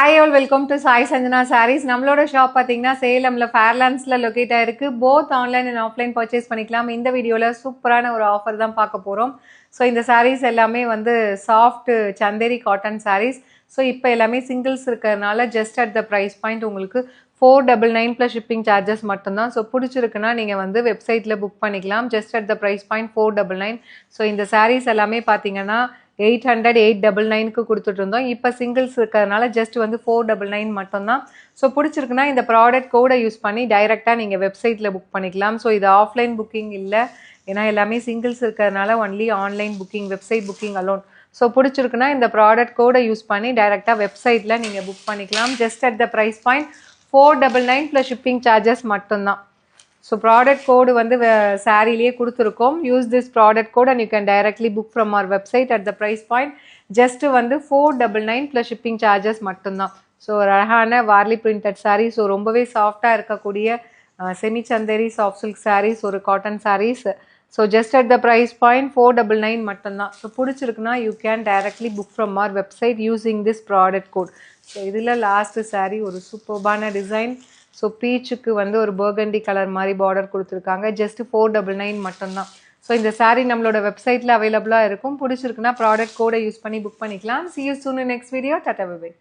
Hi all, welcome to Sai Sanjana Sarees. நம்மளோட shop பாத்தீங்கன்னா சேலம்ல ஃபேர்லாண்ட்ஸ்ல locate ஆயிருக்கு. Both online and offline purchase பண்ணிக்கலாம். இந்த வீடியோல சூப்பரான ஒரு ஆஃபர் தான் பார்க்க போறோம். ஸோ இந்த சாரீஸ் எல்லாமே வந்து soft Chanderi cotton saris. So இப்போ எல்லாமே சிங்கிள்ஸ் இருக்கிறதுனால just at the price point உங்களுக்கு 499 ப்ளஸ் ஷிப்பிங் சார்ஜஸ் மட்டும்தான். ஸோ பிடிச்சிருக்குன்னா நீங்கள் வந்து வெப்சைட்டில் புக் பண்ணிக்கலாம். Just at the price point 499. So இந்த சாரீஸ் எல்லாமே பார்த்தீங்கன்னா 800 899க்கு கொடுத்துட்டு இருந்தோம். இப்போ சிங்கிள்ஸ் இருக்கிறதுனால ஜஸ்ட் வந்து 499 மட்டும்தான். ஸோ பிடிச்சிருக்குன்னா இந்த ப்ராடக்ட் கோடை யூஸ் பண்ணி டைரெக்டாக நீங்கள் வெப்சைட்டில் புக் பண்ணிக்கலாம். ஸோ இது ஆஃப்லைன் புக்கிங் இல்லை, ஏன்னா எல்லாமே சிங்கிள்ஸ் இருக்கிறதுனால only online booking, website booking alone. So பிடிச்சிருக்குன்னா இந்த ப்ராடக்ட் கோடை யூஸ் பண்ணி டைரெக்டாக வெப்சைட்டில் நீங்கள் புக் பண்ணிக்கலாம். Just at the price point 499 plus shipping charges மட்டும்தான். ஸோ ப்ராடக்ட் கோடு வந்து சாரீலேயே கொடுத்துருக்கோம். Use this product code and you can directly book from our website at the price point just வந்து 499 ப்ளஸ் ஷிப்பிங் சார்ஜஸ் மட்டும்தான். So ஒரு அழகான Warli printed sari. So ரொம்பவே சாஃப்டாக இருக்கக்கூடிய semi Chanderi soft silk saris, ஒரு cotton saris. So just at the price point 499 மட்டும்தான். So பிடிச்சிருக்குன்னா you can directly book from our website using this product code. So இதில் லாஸ்ட்டு சாரீ ஒரு சூப்பர்பான டிசைன். ஸோ பீச்சுக்கு வந்து ஒரு பர்கண்டி கலர் மாதிரி பார்டர் கொடுத்துருக்காங்க. ஜஸ்ட் 499 மட்டும்தான். ஸோ இந்த சாரீ நம்மளோட வெப்சைட்டில் அவைலபிளாக இருக்கும். பிடிச்சிருக்குன்னா ப்ராடக்ட் கோடை யூஸ் பண்ணி புக் பண்ணிக்கலாம். See you soon in next video. Tata bye bye.